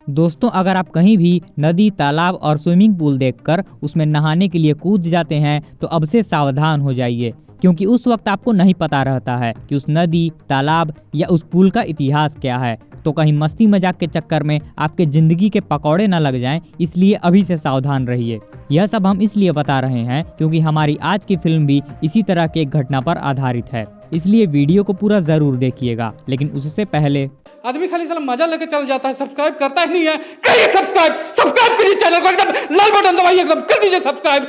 दोस्तों, अगर आप कहीं भी नदी, तालाब और स्विमिंग पूल देखकर उसमें नहाने के लिए कूद जाते हैं तो अब से सावधान हो जाइए, क्योंकि उस वक्त आपको नहीं पता रहता है कि उस नदी, तालाब या उस पुल का इतिहास क्या है। तो कहीं मस्ती मजाक के चक्कर में आपके जिंदगी के पकौड़े न लग जाएं, इसलिए अभी से सावधान रहिए। यह सब हम इसलिए बता रहे हैं क्योंकि हमारी आज की फिल्म भी इसी तरह की एक घटना पर आधारित है, इसलिए वीडियो को पूरा जरूर देखिएगा। लेकिन उससे पहले आदमी खाली साला मजा लेके चल जाता है, सब्सक्राइब करता ही नहीं है। करिए सब्सक्राइब करिए चैनल को, एकदम लाल बटन दबाइए, एकदम कर दीजिए सब्सक्राइब।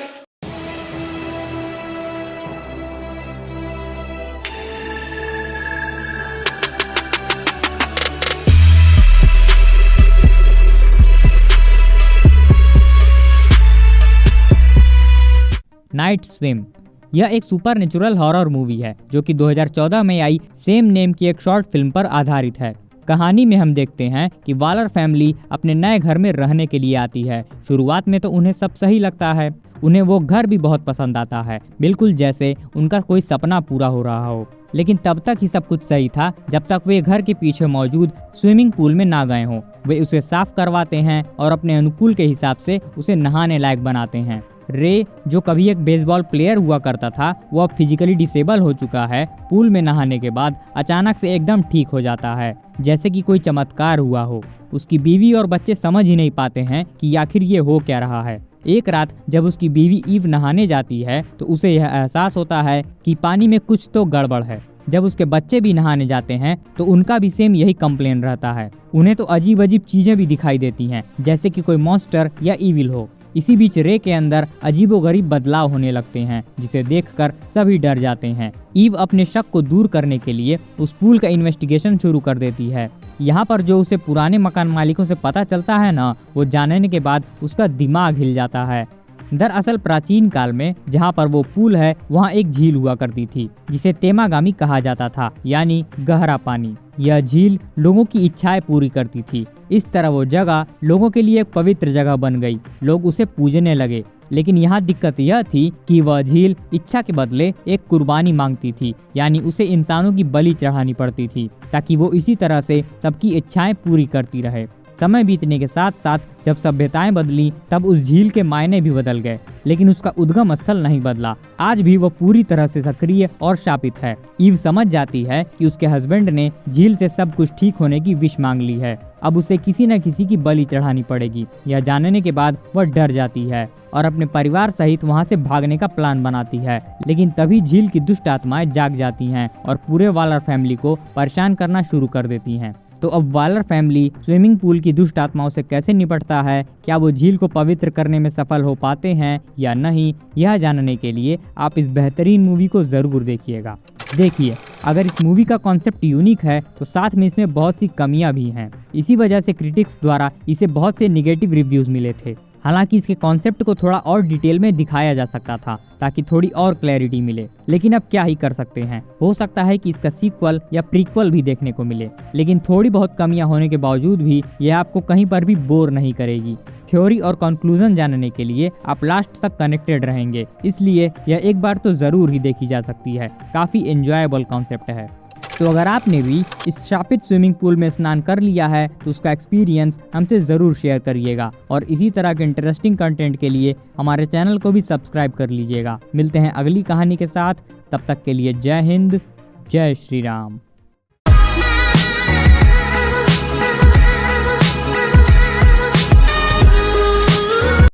नाइट स्विम यह एक सुपर नेचुरल हॉरर मूवी है जो कि 2014 में आई सेम नेम की एक शॉर्ट फिल्म पर आधारित है। कहानी में हम देखते हैं कि वालर फैमिली अपने नए घर में रहने के लिए आती है। शुरुआत में तो उन्हें सब सही लगता है, उन्हें वो घर भी बहुत पसंद आता है, बिल्कुल जैसे उनका कोई सपना पूरा हो रहा हो। लेकिन तब तक ही सब कुछ सही था जब तक वे घर के पीछे मौजूद स्विमिंग पूल में ना गए हों। वे उसे साफ करवाते हैं और अपने अनुकूल के हिसाब से उसे नहाने लायक बनाते हैं। रे, जो कभी एक बेसबॉल प्लेयर हुआ करता था, वो अब फिजिकली डिसेबल हो चुका है। पूल में नहाने के बाद अचानक से एकदम ठीक हो जाता है, जैसे कि कोई चमत्कार हुआ हो। उसकी बीवी और बच्चे समझ ही नहीं पाते हैं कि आखिर ये हो क्या रहा है। एक रात जब उसकी बीवी ईव नहाने जाती है तो उसे यह एहसास होता है कि पानी में कुछ तो गड़बड़ है। जब उसके बच्चे भी नहाने जाते हैं तो उनका भी सेम यही कंप्लेन रहता है। उन्हें तो अजीब अजीब चीजें भी दिखाई देती हैं, जैसे कि कोई मॉन्स्टर या ईविल हो। इसी बीच रे के अंदर अजीबोगरीब बदलाव होने लगते हैं, जिसे देखकर सभी डर जाते हैं। ईव अपने शक को दूर करने के लिए उस पूल का इन्वेस्टिगेशन शुरू कर देती है। यहाँ पर जो उसे पुराने मकान मालिकों से पता चलता है ना, वो जानने के बाद उसका दिमाग हिल जाता है। दरअसल प्राचीन काल में जहाँ पर वो पूल है वहाँ एक झील हुआ करती थी जिसे तेमागामी कहा जाता था, यानी गहरा पानी। यह झील लोगों की इच्छाएं पूरी करती थी। इस तरह वो जगह लोगों के लिए एक पवित्र जगह बन गई। लोग उसे पूजने लगे। लेकिन यहाँ दिक्कत यह थी कि वह झील इच्छा के बदले एक कुर्बानी मांगती थी, यानी उसे इंसानों की बलि चढ़ानी पड़ती थी ताकि वो इसी तरह से सबकी इच्छाएं पूरी करती रहे। समय बीतने के साथ साथ जब सभ्यताएं बदली तब उस झील के मायने भी बदल गए, लेकिन उसका उद्गम स्थल नहीं बदला। आज भी वह पूरी तरह से सक्रिय और शापित है। ईव समझ जाती है कि उसके हस्बैंड ने झील से सब कुछ ठीक होने की विश मांग ली है। अब उसे किसी न किसी की बलि चढ़ानी पड़ेगी। यह जानने के बाद वह डर जाती है और अपने परिवार सहित वहां से भागने का प्लान बनाती है। लेकिन तभी झील की दुष्ट आत्माएं जाग जाती हैं और पूरे वालर फैमिली को परेशान करना शुरू कर देती हैं। तो अब वालर फैमिली स्विमिंग पूल की दुष्ट आत्माओं से कैसे निपटता है, क्या वो झील को पवित्र करने में सफल हो पाते हैं या नहीं, यह जानने के लिए आप इस बेहतरीन मूवी को जरूर देखिएगा। देखिए, अगर इस मूवी का कॉन्सेप्ट यूनिक है तो साथ में इसमें बहुत सी कमियां भी हैं। इसी वजह से क्रिटिक्स द्वारा इसे बहुत से निगेटिव रिव्यूज मिले थे। हालांकि इसके कॉन्सेप्ट को थोड़ा और डिटेल में दिखाया जा सकता था ताकि थोड़ी और क्लैरिटी मिले, लेकिन अब क्या ही कर सकते हैं। हो सकता है कि इसका सीक्वल या प्रीक्वल भी देखने को मिले, लेकिन थोड़ी बहुत कमियां होने के बावजूद भी यह आपको कहीं पर भी बोर नहीं करेगी। थ्योरी और कंक्लूजन जानने के लिए आप लास्ट तक कनेक्टेड रहेंगे, इसलिए यह एक बार तो जरूर ही देखी जा सकती है। काफी एंजॉयबल कॉन्सेप्ट है। तो अगर आपने भी इस शापित स्विमिंग पूल में स्नान कर लिया है तो उसका एक्सपीरियंस हमसे ज़रूर शेयर करिएगा और इसी तरह के इंटरेस्टिंग कंटेंट के लिए हमारे चैनल को भी सब्सक्राइब कर लीजिएगा। मिलते हैं अगली कहानी के साथ, तब तक के लिए जय हिंद, जय श्री राम।